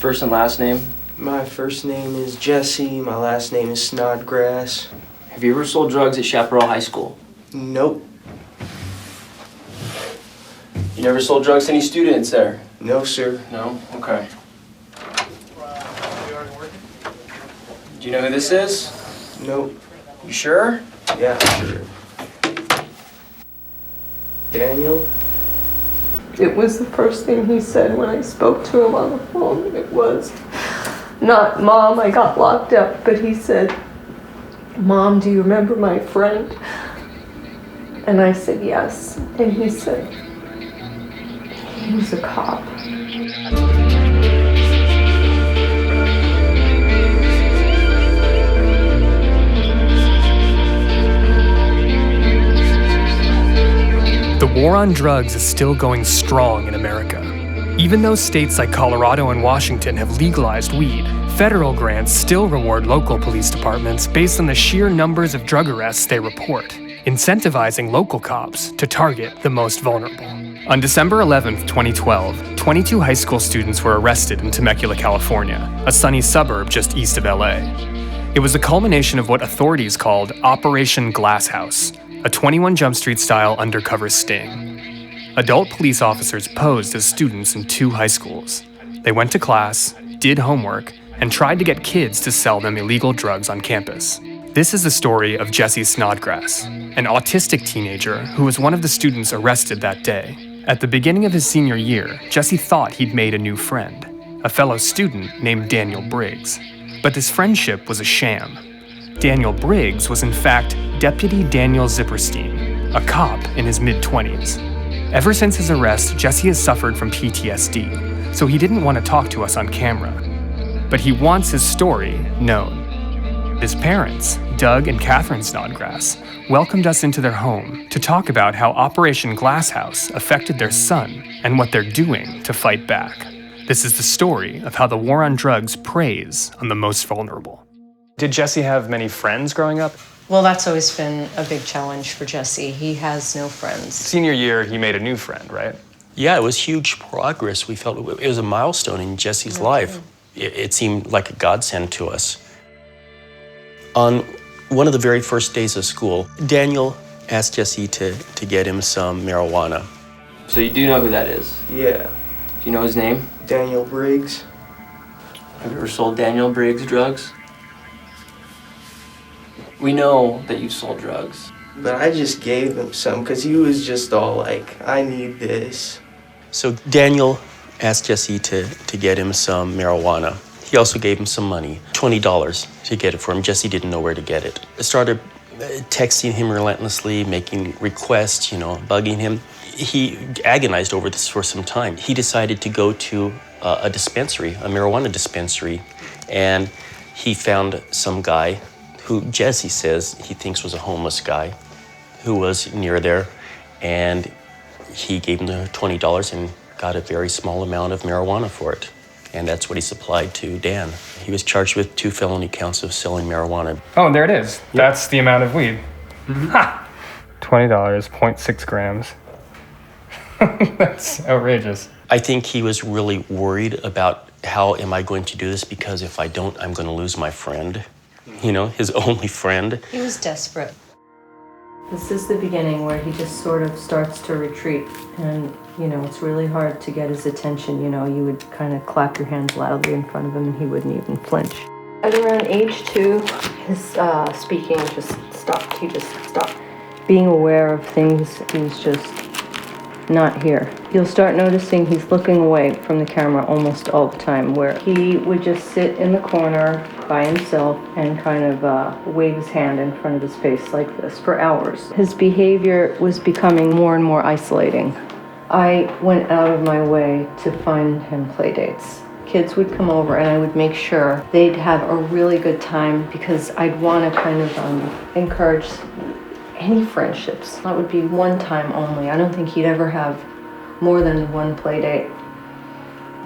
First and last name? My first name is Jesse. My last name is Snodgrass. Have you ever sold drugs at Chaparral High School? Nope. You never sold drugs to any students there? No, sir. No? Okay. Do you know who this is? Nope. You sure? Yeah, sure. Daniel? It was the first thing he said when I spoke to him on the phone. It was not, "Mom, I got locked up," but he said, "Mom, do you remember my friend?" And I said, "Yes." And he said, "He was a cop." The war on drugs is still going strong in America. Even though states like Colorado and Washington have legalized weed, federal grants still reward local police departments based on the sheer numbers of drug arrests they report, incentivizing local cops to target the most vulnerable. On December 11, 2012, 22 high school students were arrested in Temecula, California, a sunny suburb just east of LA. It was the culmination of what authorities called Operation Glasshouse, a 21 Jump Street-style undercover sting. Adult police officers posed as students in 2 high schools. They went to class, did homework, and tried to get kids to sell them illegal drugs on campus. This is the story of Jesse Snodgrass, an autistic teenager who was one of the students arrested that day. At the beginning of his senior year, Jesse thought he'd made a new friend, a fellow student named Daniel Briggs. But this friendship was a sham. Daniel Briggs was in fact Deputy Daniel Zipperstein, a cop in his mid-20s. Ever since his arrest, Jesse has suffered from PTSD, so he didn't want to talk to us on camera. But he wants his story known. His parents, Doug and Catherine Snodgrass, welcomed us into their home to talk about how Operation Glasshouse affected their son and what they're doing to fight back. This is the story of how the war on drugs preys on the most vulnerable. Did Jesse have many friends growing up? Well, that's always been a big challenge for Jesse. He has no friends. Senior year, he made a new friend, right? Yeah, it was huge progress. We felt it was a milestone in Jesse's life. It seemed like a godsend to us. On one of the very first days of school, Daniel asked Jesse to get him some marijuana. So you do know who that is? Yeah. Do you know his name? Daniel Briggs. Have you ever sold Daniel Briggs drugs? We know that you've sold drugs. But I just gave him some because he was just all like, "I need this." So Daniel asked Jesse to get him some marijuana. He also gave him some money, $20 to get it for him. Jesse didn't know where to get it. I started texting him relentlessly, making requests, bugging him. He agonized over this for some time. He decided to go to a dispensary, a marijuana dispensary, and he found some guy who Jesse says he thinks was a homeless guy who was near there, and he gave him the $20 and got a very small amount of marijuana for it. And that's what he supplied to Dan. He was charged with 2 felony counts of selling marijuana. Oh, there it is. Yep. That's the amount of weed. Mm-hmm. Ha! $20, 0.6 grams. That's outrageous. I think he was really worried about how am I going to do this, because if I don't, I'm going to lose my friend. His only friend. He was desperate. This is the beginning where he just sort of starts to retreat, and it's really hard to get his attention. You would kind of clap your hands loudly in front of him and he wouldn't even flinch. At around age 2, his speaking just stopped. He just stopped. Being aware of things is just not here. You'll start noticing he's looking away from the camera almost all the time, where he would just sit in the corner by himself and kind of wave his hand in front of his face like this for hours. His behavior was becoming more and more isolating. I went out of my way to find him play dates. Kids would come over and I would make sure they'd have a really good time, because I'd want to kind of encourage any friendships. That would be one time only. I don't think he'd ever have more than one play date.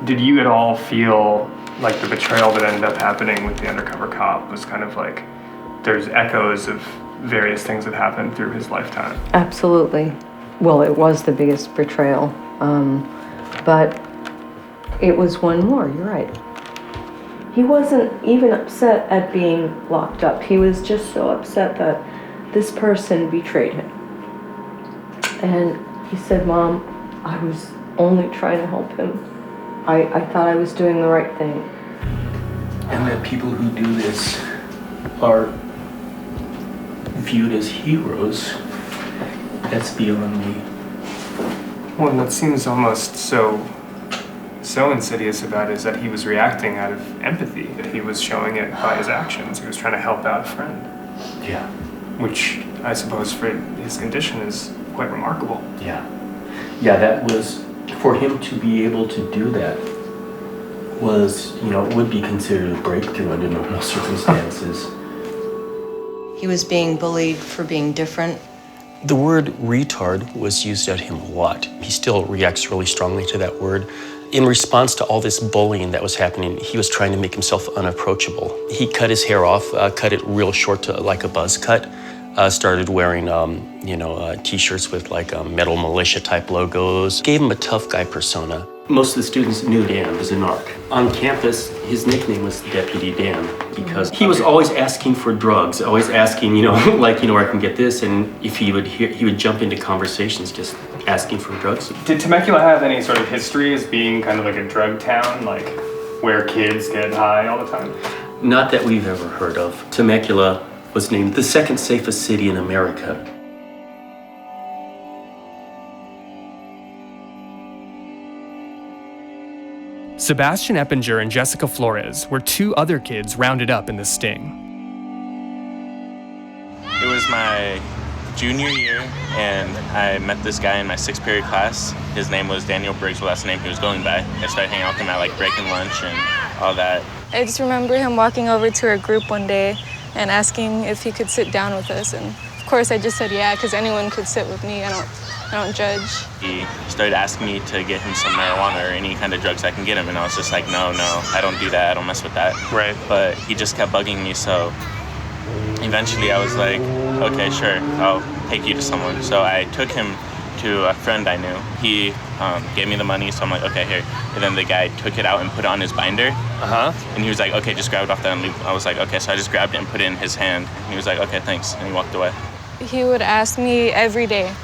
Did you at all feel like the betrayal that ended up happening with the undercover cop was kind of like there's echoes of various things that happened through his lifetime? Absolutely. Well, it was the biggest betrayal, but it was one more, you're right. He wasn't even upset at being locked up. He was just so upset that this person betrayed him. And he said, Mom, I was only trying to help him. I thought I was doing the right thing. And that people who do this are viewed as heroes, that's beyond me. Well, what seems almost so insidious about it is that he was reacting out of empathy, that he was showing it by his actions. He was trying to help out a friend. Yeah. Which I suppose for his condition is quite remarkable. Yeah. Yeah, that was, for him to be able to do that was, would be considered a breakthrough under normal circumstances. He was being bullied for being different. The word retard was used at him a lot. He still reacts really strongly to that word. In response to all this bullying that was happening, he was trying to make himself unapproachable. He cut his hair off, cut it real short to like a buzz cut, started wearing, t-shirts with like Metal Militia type logos. Gave him a tough guy persona. Most of the students knew Dan was a narc. On campus, his nickname was Deputy Dan because he was always asking for drugs, always asking, where I can get this, and if he would jump into conversations just asking for drugs. Did Temecula have any sort of history as being kind of like a drug town, like where kids get high all the time? Not that we've ever heard of. Temecula was named the second safest city in America. Sebastian Eppinger and Jessica Flores were two other kids rounded up in the sting. It was my junior year, and I met this guy in my 6th period class. His name was Daniel Briggs, the last name he was going by. I started hanging out with him at break and lunch and all that. I just remember him walking over to our group one day and asking if he could sit down with us. And of course I just said yeah, because anyone could sit with me. I don't judge. He started asking me to get him some marijuana or any kind of drugs I can get him, and I was just like, no, I don't do that, I don't mess with that. Right. But he just kept bugging me, so eventually I was like, okay, sure, I'll take you to someone. So I took him to a friend I knew. He gave me the money, so I'm like, okay, here. And then the guy took it out and put it on his binder. And he was like, okay, just grab it off that and leave. I was like, okay, so I just grabbed it and put it in his hand. And he was like, okay, thanks, and he walked away. He would ask me every day,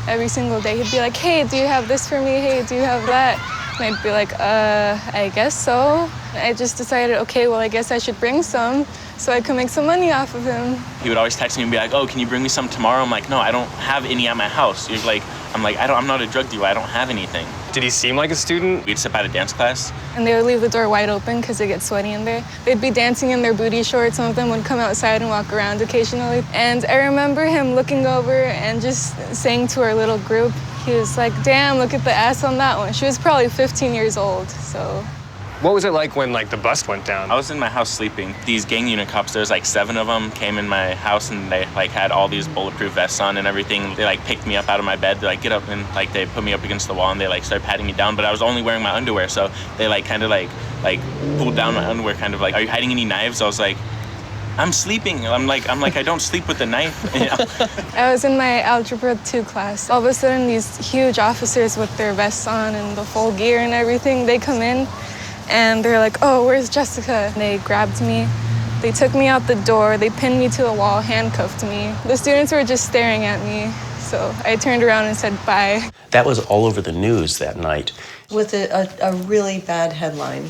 every single day. He'd be like, hey, do you have this for me? Hey, do you have that? And I'd be like, I guess so. I just decided, okay, well, I guess I should bring some so I could make some money off of him. He would always text me and be like, oh, can you bring me some tomorrow? I'm like, no, I don't have any at my house. I'm not a drug dealer, I don't have anything. Did he seem like a student? We'd sit at a dance class. And they would leave the door wide open because it gets sweaty in there. They'd be dancing in their booty shorts. Some of them would come outside and walk around occasionally. And I remember him looking over and just saying to our little group, he was like, damn, look at the ass on that one. She was probably 15 years old, so. What was it like when the bust went down? I was in my house sleeping. These gang unit cops, there's 7 of them, came in my house and they had all these bulletproof vests on and everything. They picked me up out of my bed. They get up and they put me up against the wall and they started patting me down. But I was only wearing my underwear, so they pulled down my underwear, kind of are you hiding any knives? I was like, I'm sleeping. I'm like, I don't sleep with a knife. I was in my Algebra 2 class. All of a sudden, these huge officers with their vests on and the full gear and everything, they come in and they're like, oh, where's Jessica? And they grabbed me. They took me out the door. They pinned me to the wall, handcuffed me. The students were just staring at me. So I turned around and said, bye. That was all over the news that night. With a really bad headline.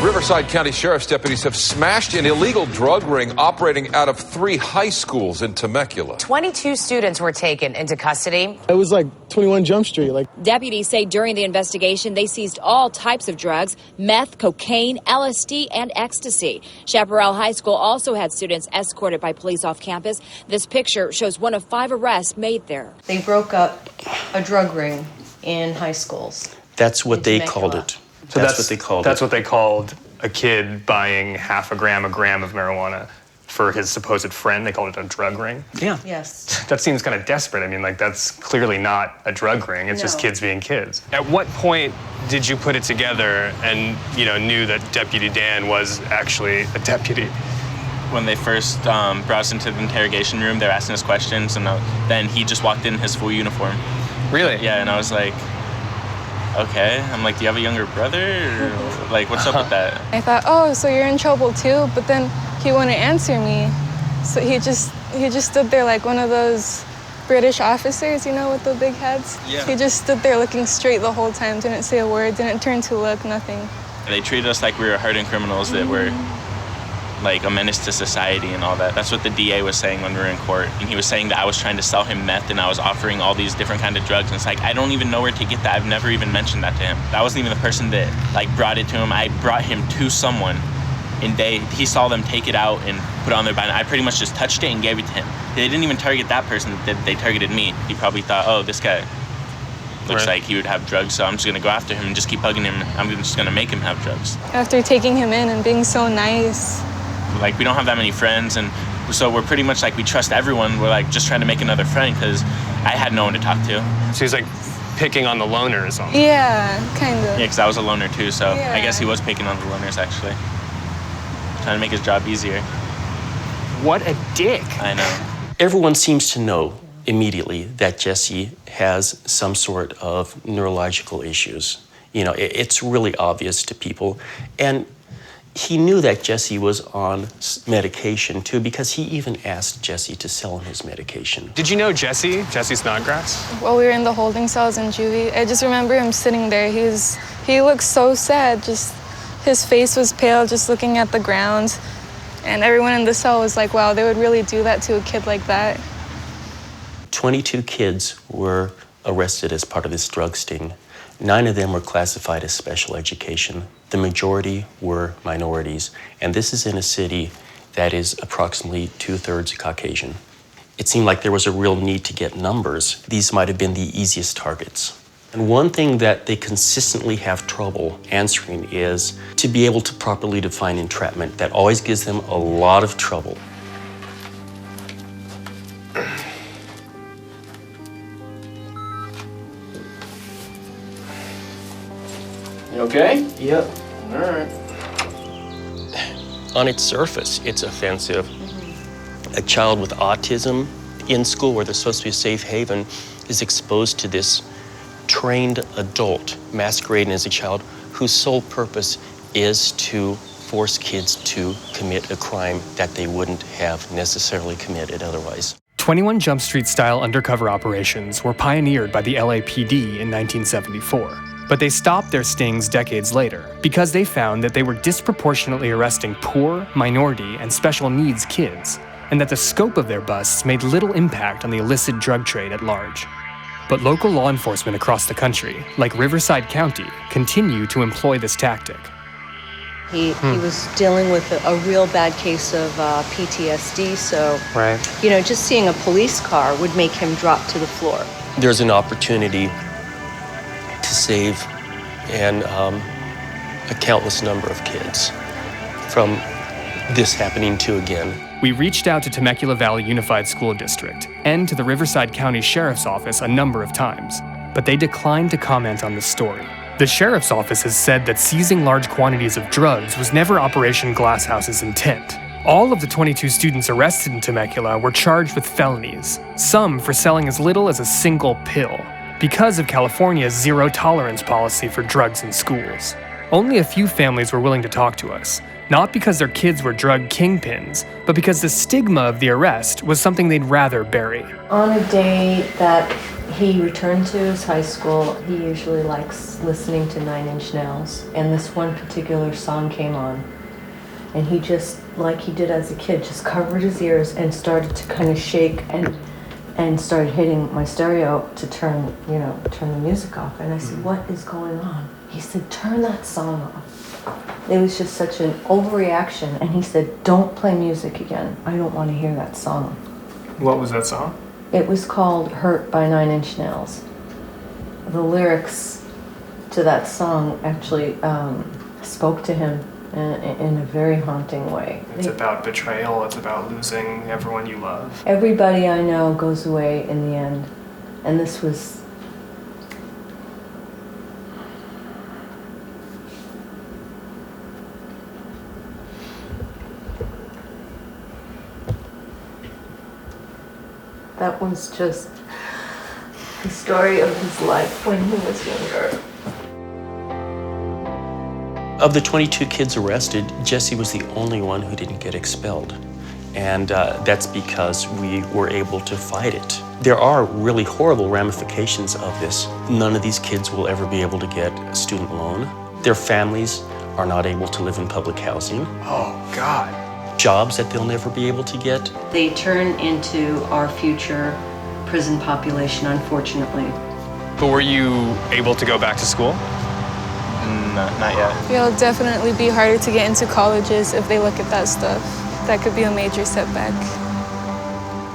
Riverside County Sheriff's deputies have smashed an illegal drug ring operating out of 3 high schools in Temecula. 22 students were taken into custody. It was 21 Jump Street. Deputies say during the investigation, they seized all types of drugs, meth, cocaine, LSD, and ecstasy. Chaparral High School also had students escorted by police off campus. This picture shows one of 5 arrests made there. They broke up a drug ring in high schools. That's what they called it. So that's what they called That's it. what they called a kid buying a gram of marijuana for his supposed friend. They called it a drug ring. Yeah. Yes. That seems kind of desperate. I mean, that's clearly not a drug ring. It's just kids being kids. At what point did you put it together and, knew that Deputy Dan was actually a deputy? When they first brought us into the interrogation room, they were asking us questions, and then he just walked in his full uniform. Really? Yeah, and I was like, okay. I'm like, do you have a younger brother? Or, like, what's up with that? I thought, oh, so you're in trouble too? But then he wouldn't answer me. So he just stood there like one of those British officers, you know, with the big heads. Yeah. He just stood there looking straight the whole time, didn't say a word, didn't turn to look, nothing. They treated us like we were hardened criminals that were like a menace to society and all that. That's what the DA was saying when we were in court. And he was saying that I was trying to sell him meth and I was offering all these different kind of drugs. And it's like, I don't even know where to get that. I've never even mentioned that to him. That wasn't even the person that like brought it to him. I brought him to someone and he saw them take it out and put it on their body. I pretty much just touched it and gave it to him. They didn't even target that person. They targeted me. He probably thought, oh, this guy looks like he would have drugs, so I'm just gonna go after him and just keep bugging him. I'm just gonna make him have drugs. After taking him in and being so nice. Like, we don't have that many friends, and so we're pretty much like, we trust everyone. We're like just trying to make another friend because I had no one to talk to. So he's like picking on the loners or something. Yeah, kind of. Yeah, because I was a loner too, so Yeah. I guess he was picking on the loners actually. Trying to make his job easier. What a dick. I know. Everyone seems to know immediately that Jesse has some sort of neurological issues. You know, it's really obvious to people. And he knew that Jesse was on medication too, because he even asked Jesse to sell him his medication. Did you know Jesse Snodgrass? While we were in the holding cells in juvie, I just remember him sitting there. He looked so sad, just his face was pale, just looking at the ground. And everyone in the cell was like, wow, they would really do that to a kid like that. 22 kids were arrested as part of this drug sting. 9 of them were classified as special education. The majority were minorities, and this is in a city that is approximately 2/3 Caucasian. It seemed like there was a real need to get numbers. These might have been the easiest targets. And one thing that they consistently have trouble answering is to be able to properly define entrapment. That always gives them a lot of trouble. You okay? Yep. All right. On its surface, it's offensive. A child with autism in school where they're supposed to be a safe haven is exposed to this trained adult masquerading as a child whose sole purpose is to force kids to commit a crime that they wouldn't have necessarily committed otherwise. 21 Jump Street style undercover operations were pioneered by the LAPD in 1974. But they stopped their stings decades later because they found that they were disproportionately arresting poor, minority, and special needs kids, and that the scope of their busts made little impact on the illicit drug trade at large. But local law enforcement across the country, like Riverside County, continue to employ this tactic. He was dealing with a real bad case of PTSD, so you know, just seeing a police car would make him drop to the floor. There's an opportunity to save a countless number of kids from this happening to again. We reached out to Temecula Valley Unified School District and to the Riverside County Sheriff's Office a number of times, but they declined to comment on the story. The Sheriff's Office has said that seizing large quantities of drugs was never Operation Glasshouse's intent. All of the 22 students arrested in Temecula were charged with felonies, some for selling as little as a single pill, because of California's zero-tolerance policy for drugs in schools. Only a few families were willing to talk to us, not because their kids were drug kingpins, but because the stigma of the arrest was something they'd rather bury. On a day that he returned to his high school, he usually likes listening to Nine Inch Nails, and this one particular song came on. And he just, like he did as a kid, just covered his ears and started to kind of shake and started hitting my stereo to turn the music off. And I said, what is going on? He said, turn that song off. It was just such an overreaction. And he said, don't play music again. I don't want to hear that song. What was that song? It was called Hurt by Nine Inch Nails. The lyrics to that song actually spoke to him in a very haunting way. It's about betrayal, it's about losing everyone you love. Everybody I know goes away in the end, and this was... That was just the story of his life when he was younger. Of the 22 kids arrested, Jesse was the only one who didn't get expelled. And that's because we were able to fight it. There are really horrible ramifications of this. None of these kids will ever be able to get a student loan. Their families are not able to live in public housing. Oh, God. Jobs that they'll never be able to get. They turn into our future prison population, unfortunately. But were you able to go back to school? Not yet. It'll definitely be harder to get into colleges if they look at that stuff. That could be a major setback.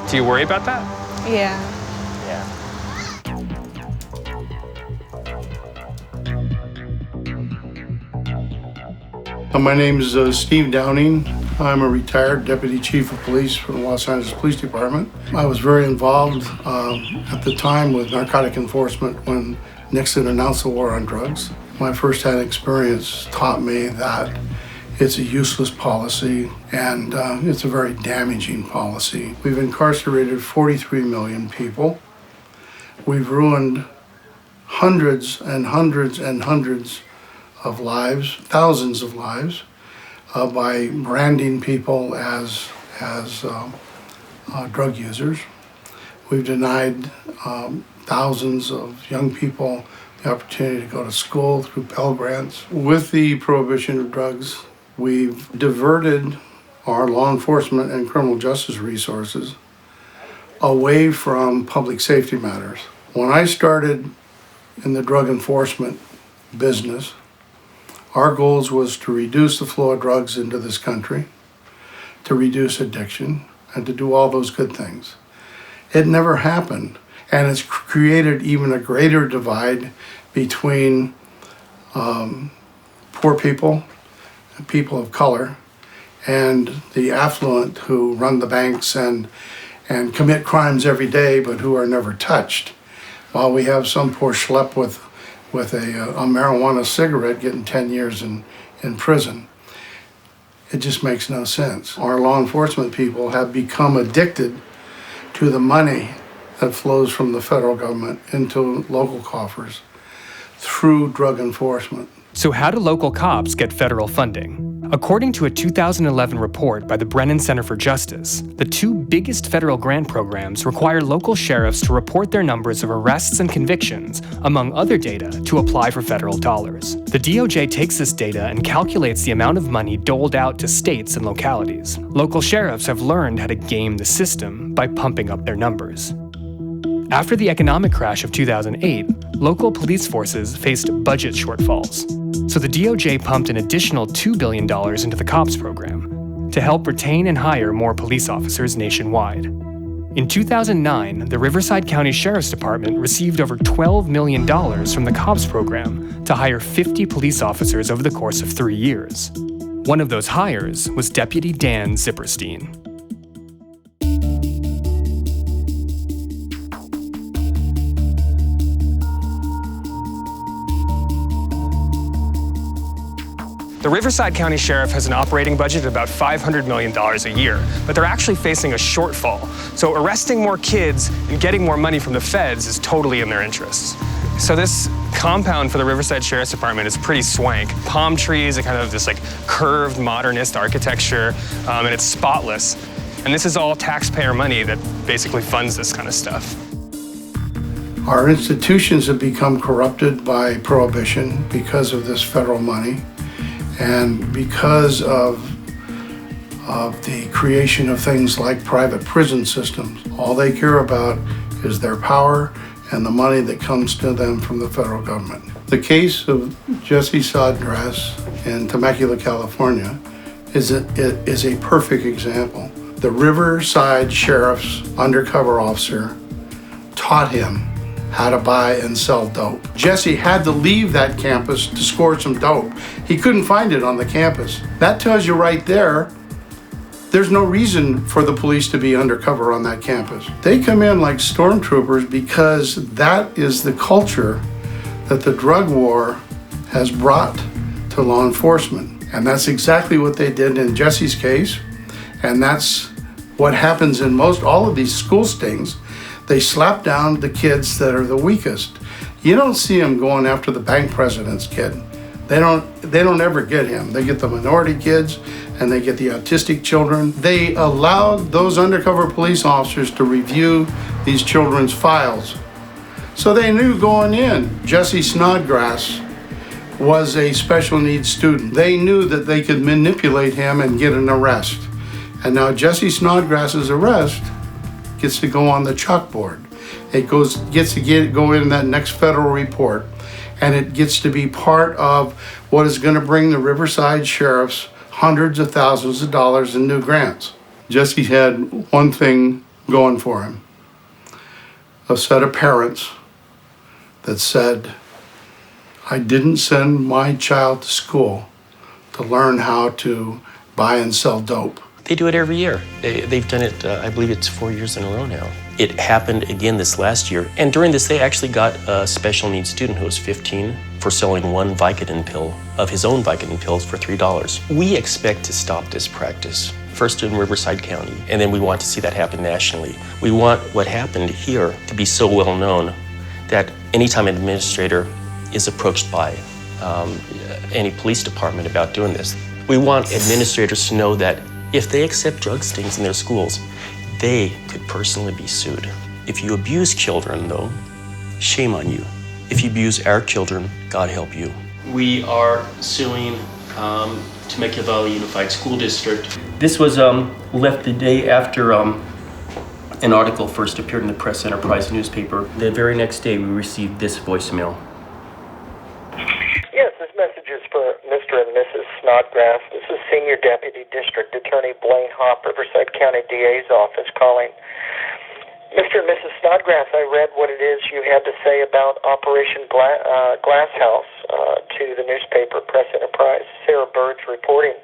Do you worry about that? Yeah. My name is Steve Downing. I'm a retired Deputy Chief of Police for the Los Angeles Police Department. I was very involved at the time with narcotic enforcement when Nixon announced the war on drugs. My first-hand experience taught me that it's a useless policy and it's a very damaging policy. We've incarcerated 43 million people. We've ruined hundreds and hundreds and hundreds of lives, thousands of lives, by branding people as drug users. We've denied thousands of young people the opportunity to go to school through Pell Grants. With the prohibition of drugs, we've diverted our law enforcement and criminal justice resources away from public safety matters. When I started in the drug enforcement business, our goals was to reduce the flow of drugs into this country, to reduce addiction, and to do all those good things. It never happened, and it's created even a greater divide between poor people, people of color, and the affluent who run the banks and commit crimes every day but who are never touched, while we have some poor schlep with a marijuana cigarette getting 10 years in prison. It just makes no sense. Our law enforcement people have become addicted to the money that flows from the federal government into local coffers through drug enforcement. So how do local cops get federal funding? According to a 2011 report by the Brennan Center for Justice, the two biggest federal grant programs require local sheriffs to report their numbers of arrests and convictions, among other data, to apply for federal dollars. The DOJ takes this data and calculates the amount of money doled out to states and localities. Local sheriffs have learned how to game the system by pumping up their numbers. After the economic crash of 2008, local police forces faced budget shortfalls. So the DOJ pumped an additional $2 billion into the COPS program to help retain and hire more police officers nationwide. In 2009, the Riverside County Sheriff's Department received over $12 million from the COPS program to hire 50 police officers over the course of 3 years. One of those hires was Deputy Dan Zipperstein. The Riverside County Sheriff has an operating budget of about $500 million a year, but they're actually facing a shortfall. So arresting more kids and getting more money from the feds is totally in their interests. So this compound for the Riverside Sheriff's Department is pretty swank. Palm trees and kind of this like curved modernist architecture, and it's spotless. And this is all taxpayer money that basically funds this kind of stuff. Our institutions have become corrupted by prohibition because of this federal money. And because of the creation of things like private prison systems, all they care about is their power and the money that comes to them from the federal government. The case of Jesse Snodgrass in Temecula, California is a perfect example. The Riverside Sheriff's undercover officer taught him how to buy and sell dope. Jesse had to leave that campus to score some dope. He couldn't find it on the campus. That tells you right there, there's no reason for the police to be undercover on that campus. They come in like stormtroopers because that is the culture that the drug war has brought to law enforcement. And that's exactly what they did in Jesse's case. And that's what happens in all of these school stings. They slap down the kids that are the weakest. You don't see them going after the bank president's kid. They don't ever get him. They get the minority kids and they get the autistic children. They allowed those undercover police officers to review these children's files. So they knew going in, Jesse Snodgrass was a special needs student. They knew that they could manipulate him and get an arrest. And now Jesse Snodgrass's arrest gets to go on the chalkboard. It gets to go in that next federal report, and it gets to be part of what is going to bring the Riverside sheriffs hundreds of thousands of dollars in new grants. Jesse had one thing going for him, a set of parents that said, I didn't send my child to school to learn how to buy and sell dope. They do it every year. They've done it, I believe it's 4 years in a row now. It happened again this last year. And during this, they actually got a special needs student who was 15 for selling one Vicodin pill of his own Vicodin pills for $3. We expect to stop this practice, first in Riverside County, and then we want to see that happen nationally. We want what happened here to be so well known that anytime an administrator is approached by any police department about doing this, we want administrators to know that if they accept drug stings in their schools, they could personally be sued. If you abuse children, though, shame on you. If you abuse our children, God help you. We are suing Temecula Valley Unified School District. This was left the day after an article first appeared in the Press Enterprise newspaper. The very next day, we received this voicemail. Yes, this message is for Mr. and Mrs. Snodgrass. This is Senior Deputy District Attorney Blaine Hopp, Riverside County DA's office calling. Mr. and Mrs. Snodgrass, I read what it is you had to say about Operation Glass House to the newspaper Press Enterprise. Sarah Bird's reporting.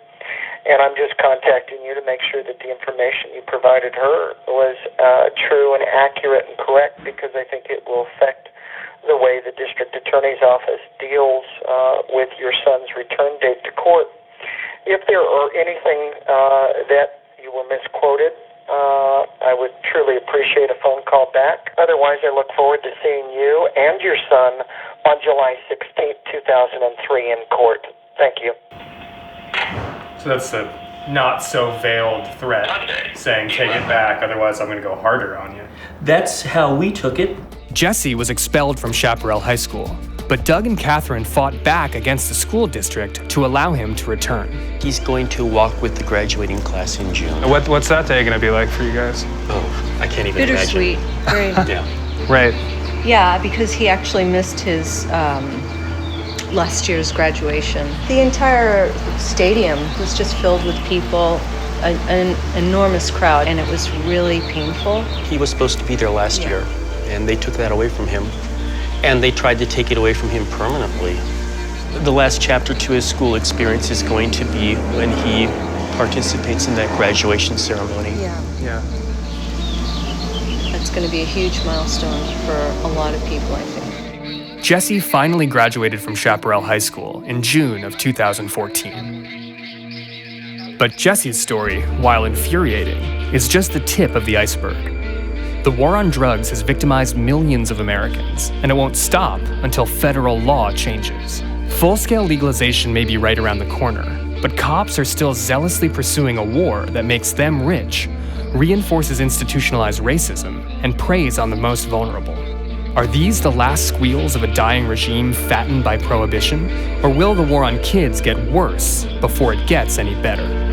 And I'm just contacting you to make sure that the information you provided her was true and accurate and correct, because I think it will affect the way the district attorney's office deals with your son's return date to court. If there are anything that you were misquoted, I would truly appreciate a phone call back. Otherwise, I look forward to seeing you and your son on July 16th, 2003 in court. Thank you. So that's a not so veiled threat saying take it back, otherwise I'm going to go harder on you. That's how we took it. Jesse was expelled from Chaparral High School, but Doug and Catherine fought back against the school district to allow him to return. He's going to walk with the graduating class in June. What's that day going to be like for you guys? Oh, I can't even Bittersweet. Very. Yeah. Right. Yeah, because he actually missed his last year's graduation. The entire stadium was just filled with people, an enormous crowd, and it was really painful. He was supposed to be there last year, and they took that away from him. And they tried to take it away from him permanently. The last chapter to his school experience is going to be when he participates in that graduation ceremony. Yeah. That's going to be a huge milestone for a lot of people, I think. Jesse finally graduated from Chaparral High School in June of 2014. But Jesse's story, while infuriating, is just the tip of the iceberg. The war on drugs has victimized millions of Americans, and it won't stop until federal law changes. Full-scale legalization may be right around the corner, but cops are still zealously pursuing a war that makes them rich, reinforces institutionalized racism, and preys on the most vulnerable. Are these the last squeals of a dying regime fattened by prohibition? Or will the war on kids get worse before it gets any better?